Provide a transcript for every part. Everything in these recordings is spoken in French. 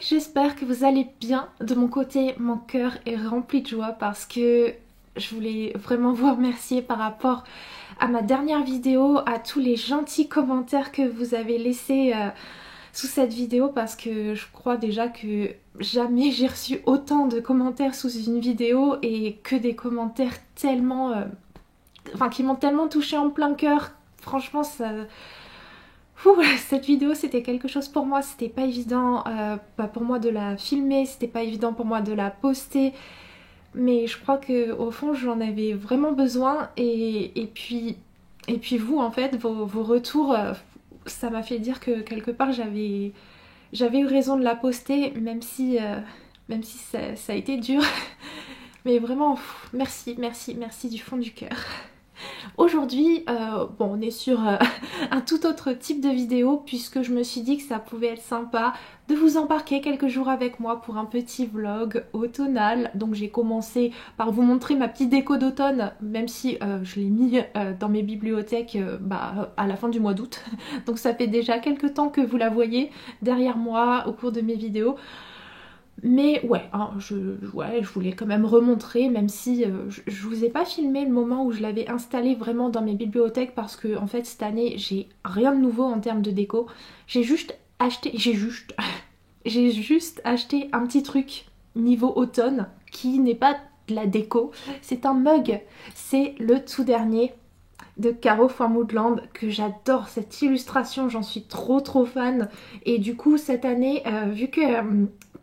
j'espère que vous allez bien. De mon côté, mon cœur est rempli de joie parce que je voulais vraiment vous remercier par rapport à ma dernière vidéo, à tous les gentils commentaires que vous avez laissés sous cette vidéo, parce que je crois déjà que jamais j'ai reçu autant de commentaires sous une vidéo et que des commentaires tellement... qui m'ont tellement touché en plein cœur. Franchement, ça... cette vidéo c'était quelque chose pour moi, c'était pas évident pour moi de la filmer, c'était pas évident pour moi de la poster, mais je crois que au fond j'en avais vraiment besoin et puis vous en fait, vos retours, ça m'a fait dire que quelque part j'avais eu raison de la poster, même si ça a été dur, mais vraiment merci du fond du cœur. Aujourd'hui, on est sur un tout autre type de vidéo, puisque je me suis dit que ça pouvait être sympa de vous embarquer quelques jours avec moi pour un petit vlog automnal. Donc j'ai commencé par vous montrer ma petite déco d'automne, même si je l'ai mis dans mes bibliothèques à la fin du mois d'août. Donc ça fait déjà quelques temps que vous la voyez derrière moi au cours de mes vidéos. Mais ouais, je voulais quand même remontrer, même si je vous ai pas filmé le moment où je l'avais installé vraiment dans mes bibliothèques, parce que en fait cette année j'ai rien de nouveau en termes de déco. J'ai juste acheté un petit truc niveau automne qui n'est pas de la déco, c'est un mug, c'est le tout dernier de Caro Moodland, que j'adore cette illustration, j'en suis trop fan. Et du coup cette année, vu que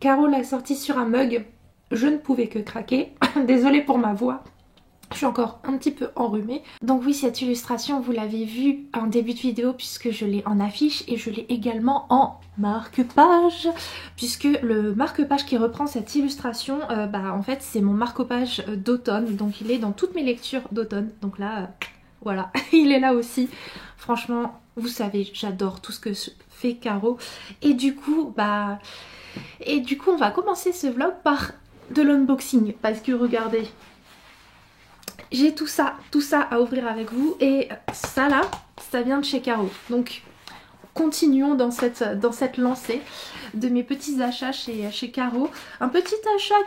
Caro l'a sorti sur un mug, je ne pouvais que craquer. Désolée pour ma voix, je suis encore un petit peu enrhumée. Donc oui, cette illustration vous l'avez vue en début de vidéo, puisque je l'ai en affiche et je l'ai également en marque-page, puisque le marque-page qui reprend cette illustration, en fait c'est mon marque-page d'automne, donc il est dans toutes mes lectures d'automne. Donc là... voilà, il est là aussi. Franchement, vous savez, j'adore tout ce que fait Caro. Et du coup, on va commencer ce vlog par de l'unboxing. Parce que regardez, j'ai tout ça à ouvrir avec vous. Et ça là, ça vient de chez Caro. Donc, continuons dans cette lancée de mes petits achats chez Caro. Un petit achat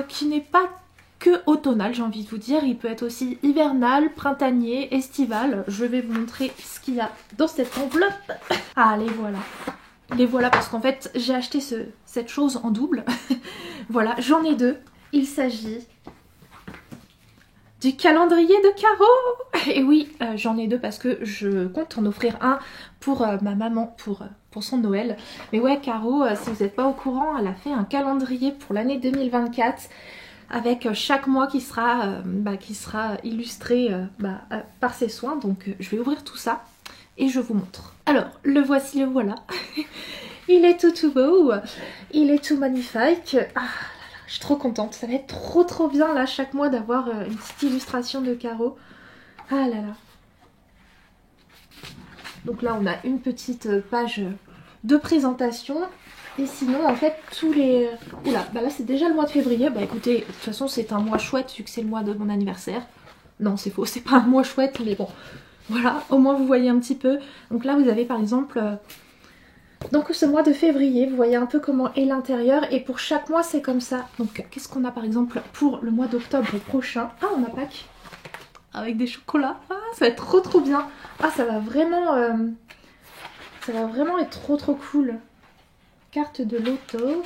qui n'est pas que automnal, j'ai envie de vous dire, il peut être aussi hivernal, printanier, estival. Je vais vous montrer ce qu'il y a dans cette enveloppe. Ah, les voilà, parce qu'en fait j'ai acheté cette chose en double. Voilà, j'en ai deux. Il s'agit du calendrier de Caro. Et oui, j'en ai deux parce que je compte en offrir un pour ma maman, pour son Noël. Mais ouais, Caro, si vous n'êtes pas au courant, elle a fait un calendrier pour l'année 2024 avec chaque mois qui sera illustré par ses soins. Donc je vais ouvrir tout ça et je vous montre. Alors, le voici, le voilà. Il est tout beau, il est tout magnifique. Ah là là, je suis trop contente, ça va être trop bien là chaque mois d'avoir une petite illustration de Caro. Ah là là. Donc là on a une petite page de présentation. Et sinon en fait tous les... Oula, là c'est déjà le mois de février. Bah écoutez, de toute façon c'est un mois chouette vu que c'est le mois de mon anniversaire. Non, c'est faux, c'est pas un mois chouette, mais bon. Voilà, au moins vous voyez un petit peu. Donc là vous avez par exemple... Donc ce mois de février, vous voyez un peu comment est l'intérieur. Et pour chaque mois c'est comme ça. Donc qu'est-ce qu'on a par exemple pour le mois d'octobre prochain? Ah, on a Pâques avec des chocolats. Ah, ça va être trop bien. Ah, ça va vraiment être trop cool. Carte de loto.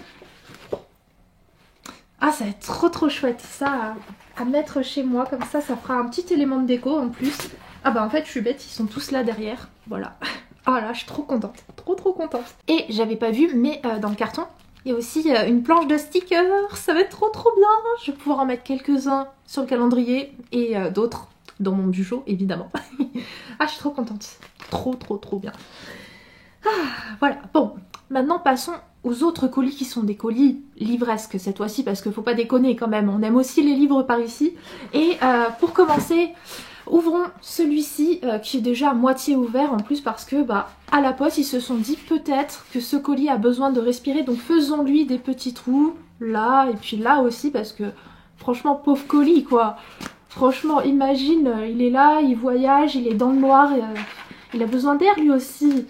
Ah, ça va être trop chouette. Ça à mettre chez moi. Comme ça fera un petit élément de déco en plus. Ah bah en fait je suis bête, ils sont tous là derrière. Voilà. Ah là, je suis trop contente. Trop contente. Et j'avais pas vu, mais dans le carton, il y a aussi une planche de stickers. Ça va être trop bien. Je vais pouvoir en mettre quelques-uns sur le calendrier et d'autres dans mon bureau, évidemment. Ah, je suis trop contente. Trop bien. Ah, voilà. Bon, maintenant passons aux autres colis qui sont des colis livresques cette fois-ci, parce qu'il faut pas déconner quand même. On aime aussi les livres par ici. Et pour commencer... ouvrons celui-ci qui est déjà à moitié ouvert en plus, parce que à la poste ils se sont dit peut-être que ce colis a besoin de respirer, donc faisons-lui des petits trous là et puis là aussi, parce que franchement pauvre colis quoi. Franchement imagine, il est là, il voyage, il est dans le noir, il a besoin d'air lui aussi.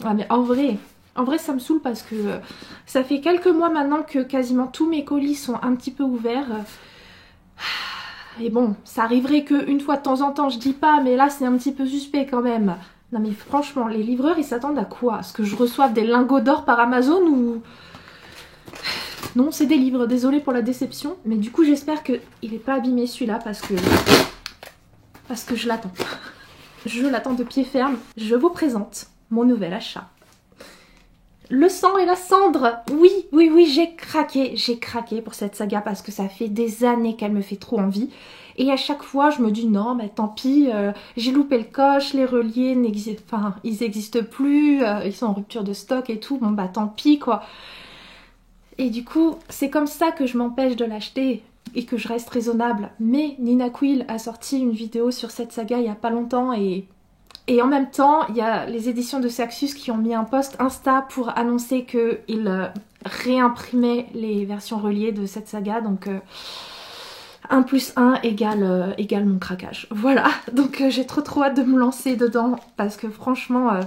Ah mais en vrai, En vrai ça me saoule parce que ça fait quelques mois maintenant que quasiment tous mes colis sont un petit peu ouverts. Et bon, ça arriverait qu'une fois de temps en temps, je dis pas, mais là c'est un petit peu suspect quand même. Non mais franchement, les livreurs ils s'attendent à quoi? À ce que je reçoive des lingots d'or par Amazon ou... Non, c'est des livres, désolée pour la déception. Mais du coup j'espère qu'il n'est pas abîmé celui-là parce que je l'attends. Je l'attends de pied ferme. Je vous présente mon nouvel achat. Le sang et la cendre. Oui, oui, oui, j'ai craqué pour cette saga parce que ça fait des années qu'elle me fait trop envie. Et à chaque fois, je me dis non, mais tant pis, j'ai loupé le coche, les reliés n'existent, enfin, ils n'existent plus, ils sont en rupture de stock et tout, bon bah tant pis quoi. Et du coup, c'est comme ça que je m'empêche de l'acheter et que je reste raisonnable. Mais Nina Quill a sorti une vidéo sur cette saga il y a pas longtemps et en même temps, il y a les éditions de Saxus qui ont mis un post Insta pour annoncer qu'ils réimprimaient les versions reliées de cette saga. Donc 1 plus 1 égale mon craquage. Voilà, donc j'ai trop hâte de me lancer dedans parce que franchement...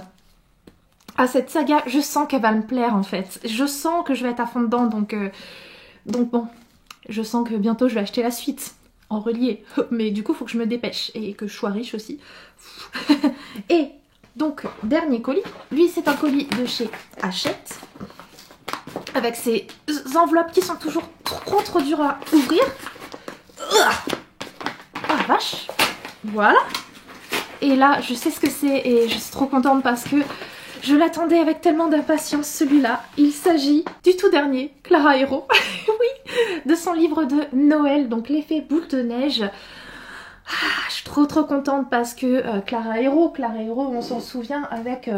cette saga, je sens qu'elle va me plaire en fait. Je sens que je vais être à fond dedans, donc bon, je sens que bientôt je vais acheter la suite en relié. Mais du coup, il faut que je me dépêche et que je sois riche aussi. Et donc, dernier colis. Lui, c'est un colis de chez Hachette. Avec ces enveloppes qui sont toujours trop dures à ouvrir. Ah vache. Voilà. Et là, je sais ce que c'est et je suis trop contente parce que je l'attendais avec tellement d'impatience, celui-là. Il s'agit du tout dernier, Clara Hérault, oui, de son livre de Noël, donc l'effet boule de neige. Je suis trop contente parce que Clara Hérault, on s'en souvient avec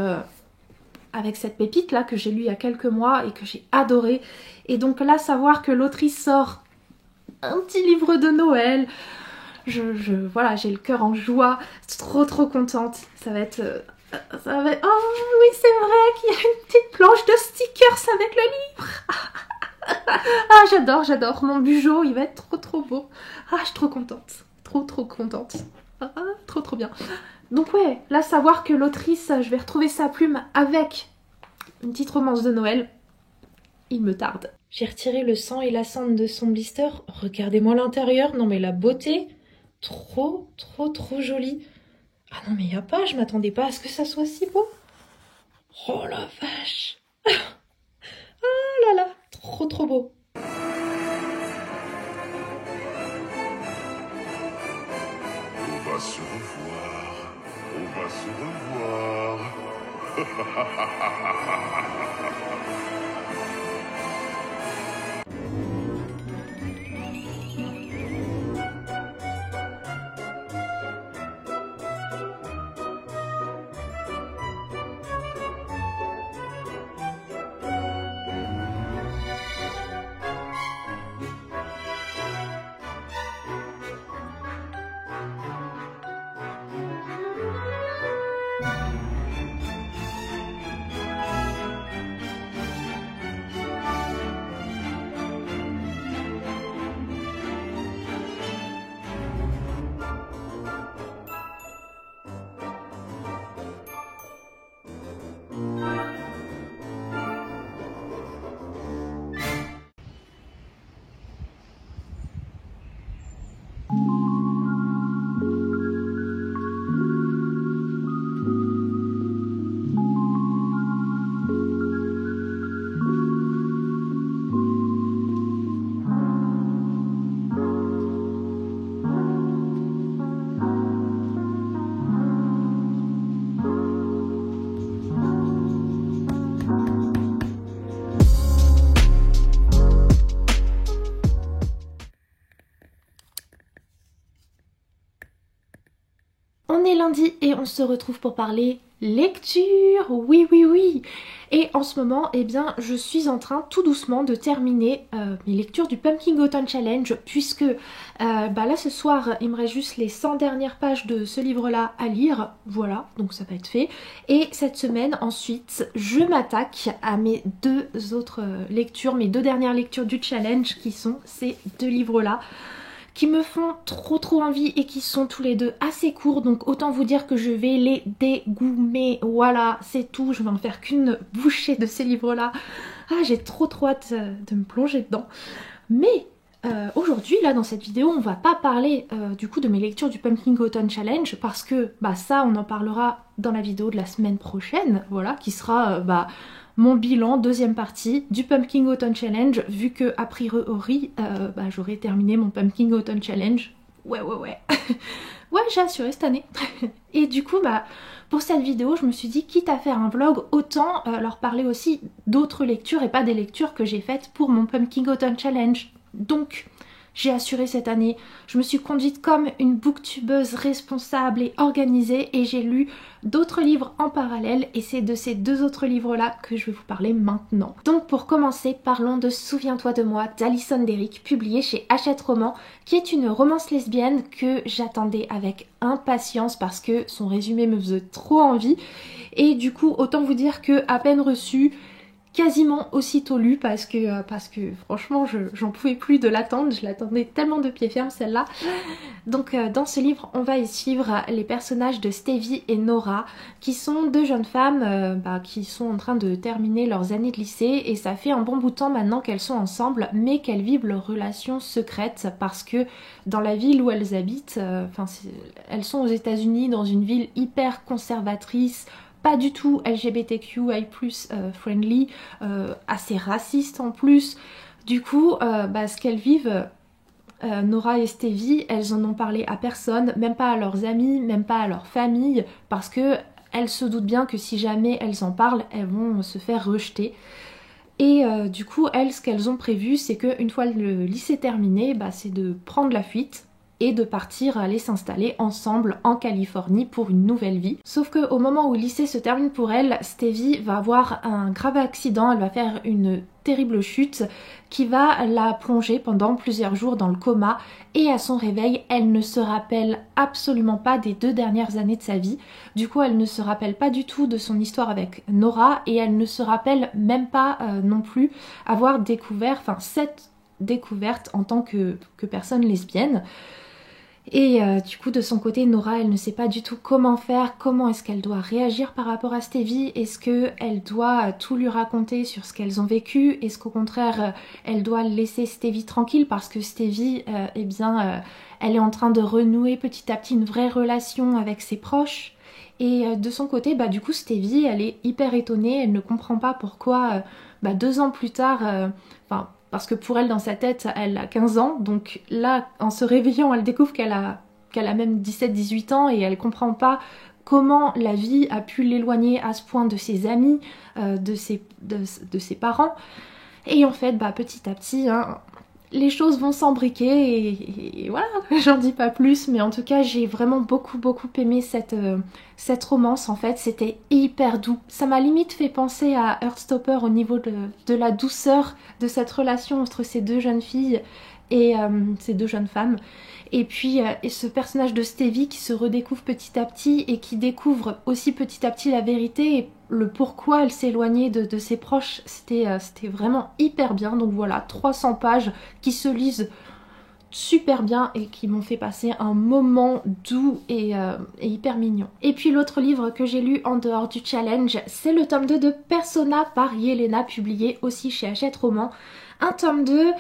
cette pépite là que j'ai lue il y a quelques mois et que j'ai adoré. Et donc là, savoir que l'autrice sort un petit livre de Noël, voilà, j'ai le cœur en joie, trop contente. Ça va être... Oh oui, c'est vrai qu'il y a une petite planche de stickers avec le livre. Ah, j'adore. Mon bugeot, il va être trop beau. Ah, je suis trop contente. Trop contente. Ah, trop bien. Donc ouais, là, savoir que l'autrice, je vais retrouver sa plume avec une petite romance de Noël, il me tarde. J'ai retiré le sang et la cendre de son blister. Regardez-moi l'intérieur. Non mais la beauté, trop jolie. Ah non mais y a pas, je m'attendais pas à ce que ça soit si beau. Oh la vache. Oh là là, trop beau. On va se revoir. On est lundi et on se retrouve pour parler lecture, oui. Et en ce moment, eh bien, je suis en train tout doucement de terminer mes lectures du Pumpkin Autumn Challenge puisque là ce soir, il me reste juste les 100 dernières pages de ce livre-là à lire, voilà, donc ça va être fait. Et cette semaine, ensuite, je m'attaque à mes deux autres lectures, mes deux dernières lectures du challenge qui sont ces deux livres-là qui me font trop envie et qui sont tous les deux assez courts, donc autant vous dire que je vais les dégoumer. Voilà, c'est tout, je vais en faire qu'une bouchée de ces livres-là. Ah, j'ai trop hâte de me plonger dedans. Mais aujourd'hui, là, dans cette vidéo, on va pas parler du coup de mes lectures du Pumpkin Autumn Challenge parce que ça, on en parlera dans la vidéo de la semaine prochaine, voilà, qui sera mon bilan, deuxième partie du Pumpkin Autumn Challenge, vu que a priori, j'aurai terminé mon Pumpkin Autumn Challenge. Ouais. Ouais, j'ai assuré cette année. Et du coup, pour cette vidéo, je me suis dit, quitte à faire un vlog, autant leur parler aussi d'autres lectures et pas des lectures que j'ai faites pour mon Pumpkin Autumn Challenge. Donc, j'ai assuré cette année, je me suis conduite comme une booktubeuse responsable et organisée et j'ai lu d'autres livres en parallèle et c'est de ces deux autres livres-là que je vais vous parler maintenant. Donc pour commencer, parlons de Souviens-toi de moi d'Alison Derrick, publié chez Hachette Roman, qui est une romance lesbienne que j'attendais avec impatience parce que son résumé me faisait trop envie et du coup autant vous dire que à peine reçu, quasiment aussitôt lu parce que franchement j'en pouvais plus de l'attendre, je l'attendais tellement de pied ferme celle-là. Donc dans ce livre on va y suivre les personnages de Stevie et Nora qui sont deux jeunes femmes qui sont en train de terminer leurs années de lycée et ça fait un bon bout de temps maintenant qu'elles sont ensemble mais qu'elles vivent leur relation secrète parce que dans la ville où elles habitent, elles sont aux États-Unis dans une ville hyper conservatrice, pas du tout LGBTQI+ friendly, assez raciste en plus. Du coup, ce qu'elles vivent, Nora et Stevie, elles en ont parlé à personne, même pas à leurs amis, même pas à leur famille, parce que elles se doutent bien que si jamais elles en parlent, elles vont se faire rejeter. Et du coup, elles, ce qu'elles ont prévu, c'est qu'une fois le lycée terminé, c'est de prendre la fuite et de partir aller s'installer ensemble en Californie pour une nouvelle vie. Sauf qu'au moment où le lycée se termine pour elle, Stevie va avoir un grave accident, elle va faire une terrible chute qui va la plonger pendant plusieurs jours dans le coma et à son réveil, elle ne se rappelle absolument pas des 2 dernières années de sa vie. Du coup, elle ne se rappelle pas du tout de son histoire avec Nora et elle ne se rappelle même pas non plus avoir découvert, cette découverte en tant que personne lesbienne. Et du coup de son côté Nora elle ne sait pas du tout comment faire, comment est-ce qu'elle doit réagir par rapport à Stevie, est-ce qu'elle doit tout lui raconter sur ce qu'elles ont vécu, est-ce qu'au contraire elle doit laisser Stevie tranquille parce que Stevie elle est en train de renouer petit à petit une vraie relation avec ses proches. Et de son côté du coup Stevie elle est hyper étonnée, elle ne comprend pas pourquoi 2 ans plus tard, parce que pour elle, dans sa tête, elle a 15 ans. Donc là, en se réveillant, elle découvre qu'elle a même 17-18 ans et elle comprend pas comment la vie a pu l'éloigner à ce point de ses amis, de ses parents. Et en fait, petit à petit, les choses vont s'embriquer et voilà, j'en dis pas plus, mais en tout cas j'ai vraiment beaucoup aimé cette romance. En fait c'était hyper doux, ça m'a limite fait penser à Heartstopper au niveau de la douceur de cette relation entre ces deux jeunes filles et ces deux jeunes femmes. Et puis et ce personnage de Stevie qui se redécouvre petit à petit et qui découvre aussi petit à petit la vérité et le pourquoi elle s'est éloignée de ses proches, c'était vraiment hyper bien. Donc voilà, 300 pages qui se lisent super bien et qui m'ont fait passer un moment doux et hyper mignon. Et puis l'autre livre que j'ai lu en dehors du challenge, c'est le tome 2 de Persona par Yelena, publié aussi chez Hachette Roman. Un tome 2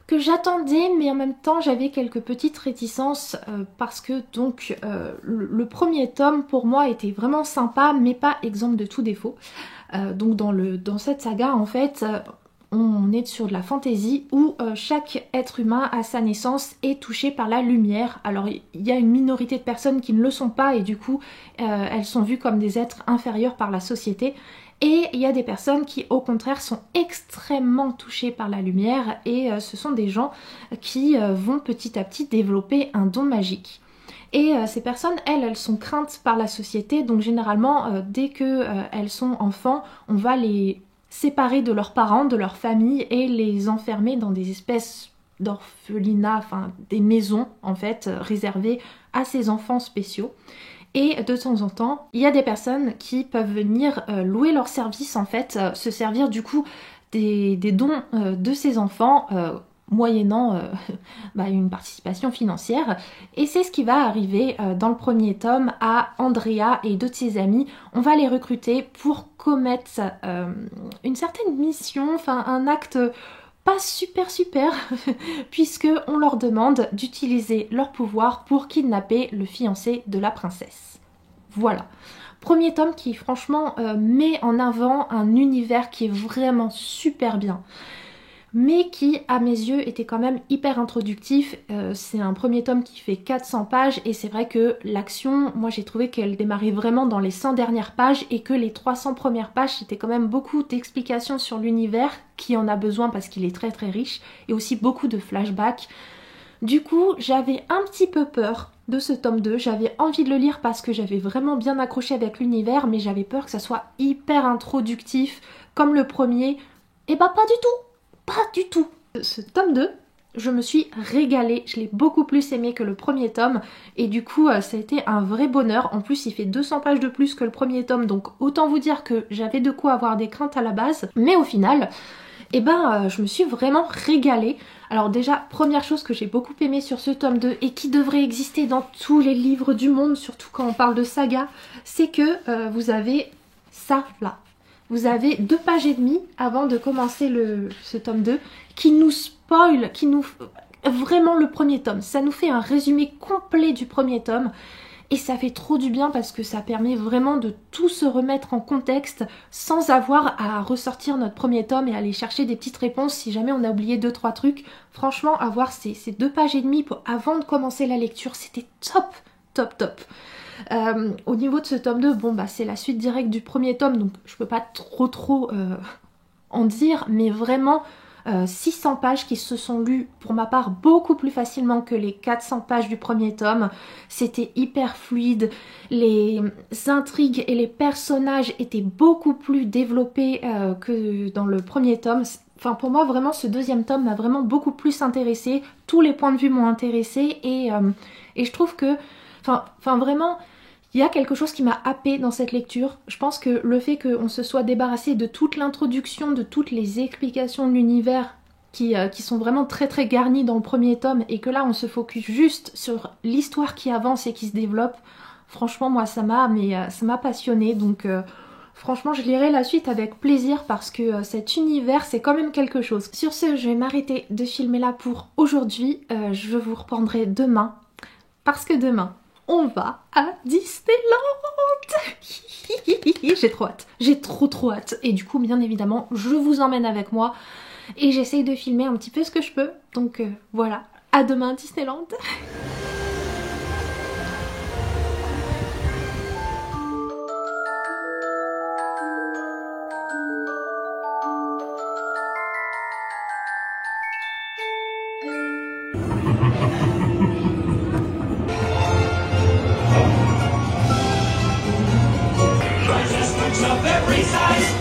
que j'attendais mais en même temps j'avais quelques petites réticences parce que donc le premier tome pour moi était vraiment sympa mais pas exempt de tout défaut. Donc dans cette saga en fait on est sur de la fantaisie où chaque être humain à sa naissance est touché par la lumière. Alors il y a une minorité de personnes qui ne le sont pas et du coup elles sont vues comme des êtres inférieurs par la société. Et il y a des personnes qui au contraire sont extrêmement touchées par la lumière et ce sont des gens qui vont petit à petit développer un don magique. Et ces personnes, elles sont craintes par la société, donc généralement dès qu'elles sont enfants, on va les séparer de leurs parents, de leur famille et les enfermer dans des espèces d'orphelinats, des maisons en fait réservées à ces enfants spéciaux. Et de temps en temps, il y a des personnes qui peuvent venir louer leurs services en fait, se servir du coup des dons de ces enfants moyennant une participation financière. Et c'est ce qui va arriver dans le premier tome à Andrea et deux de ses amis. On va les recruter pour commettre une certaine mission, enfin un acte pas super puisque on leur demande d'utiliser leur pouvoir pour kidnapper le fiancé de la princesse. Voilà. Premier tome qui franchement met en avant un univers qui est vraiment super bien, mais qui à mes yeux était quand même hyper introductif. C'est un premier tome qui fait 400 pages et c'est vrai que l'action, moi j'ai trouvé qu'elle démarrait vraiment dans les 100 dernières pages et que les 300 premières pages c'était quand même beaucoup d'explications sur l'univers qui en a besoin parce qu'il est très très riche et aussi beaucoup de flashbacks. Du coup j'avais un petit peu peur de ce tome 2, j'avais envie de le lire parce que j'avais vraiment bien accroché avec l'univers, mais j'avais peur que ça soit hyper introductif comme le premier. Et bah pas du tout! Pas du tout. Ce tome 2, je me suis régalée, je l'ai beaucoup plus aimé que le premier tome et du coup ça a été un vrai bonheur. En plus il fait 200 pages de plus que le premier tome, donc autant vous dire que j'avais de quoi avoir des craintes à la base, mais au final je me suis vraiment régalée. Alors déjà, première chose que j'ai beaucoup aimé sur ce tome 2 et qui devrait exister dans tous les livres du monde, surtout quand on parle de saga, c'est que vous avez ça là. Vous avez 2 pages et demie avant de commencer ce tome 2 qui nous spoil, vraiment le premier tome. Ça nous fait un résumé complet du premier tome et ça fait trop du bien parce que ça permet vraiment de tout se remettre en contexte sans avoir à ressortir notre premier tome et aller chercher des petites réponses si jamais on a oublié 2-3 trucs. Franchement, avoir ces 2 pages et demie avant de commencer la lecture, c'était top. Au niveau de ce tome 2, c'est la suite directe du premier tome, donc je peux pas trop en dire, mais vraiment 600 pages qui se sont lues pour ma part beaucoup plus facilement que les 400 pages du premier tome. C'était hyper fluide, les intrigues et les personnages étaient beaucoup plus développés que dans le premier tome. Enfin pour moi vraiment ce deuxième tome m'a vraiment beaucoup plus intéressée, tous les points de vue m'ont intéressée et je trouve que vraiment, il y a quelque chose qui m'a happée dans cette lecture. Je pense que le fait qu'on se soit débarrassé de toute l'introduction, de toutes les explications de l'univers qui sont vraiment très garnies dans le premier tome et que là on se focus juste sur l'histoire qui avance et qui se développe, franchement moi ça m'a passionnée. Donc franchement je lirai la suite avec plaisir parce que cet univers c'est quand même quelque chose. Sur ce, je vais m'arrêter de filmer là pour aujourd'hui. Je vous reprendrai demain parce que demain on va à Disneyland. J'ai trop hâte, j'ai trop hâte. Et du coup, bien évidemment, je vous emmène avec moi et j'essaye de filmer un petit peu ce que je peux. Donc voilà, à demain à Disneyland. Of every size.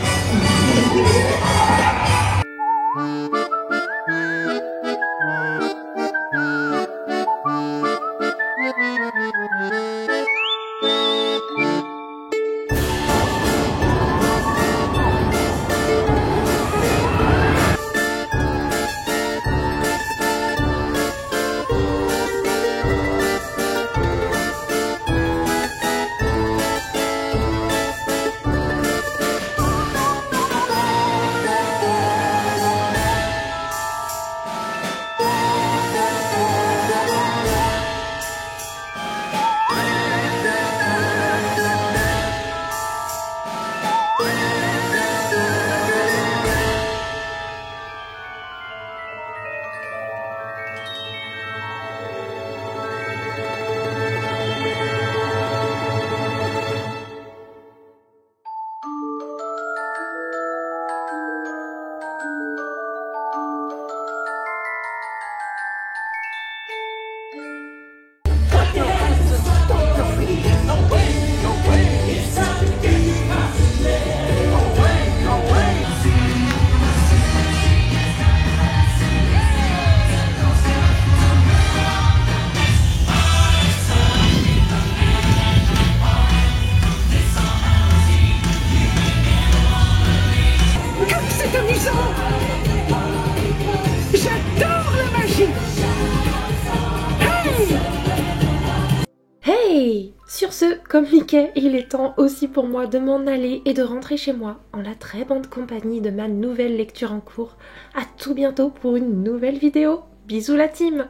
ce, comme Mickey, il est temps aussi pour moi de m'en aller et de rentrer chez moi en la très bonne compagnie de ma nouvelle lecture en cours. À tout bientôt pour une nouvelle vidéo. Bisous la team!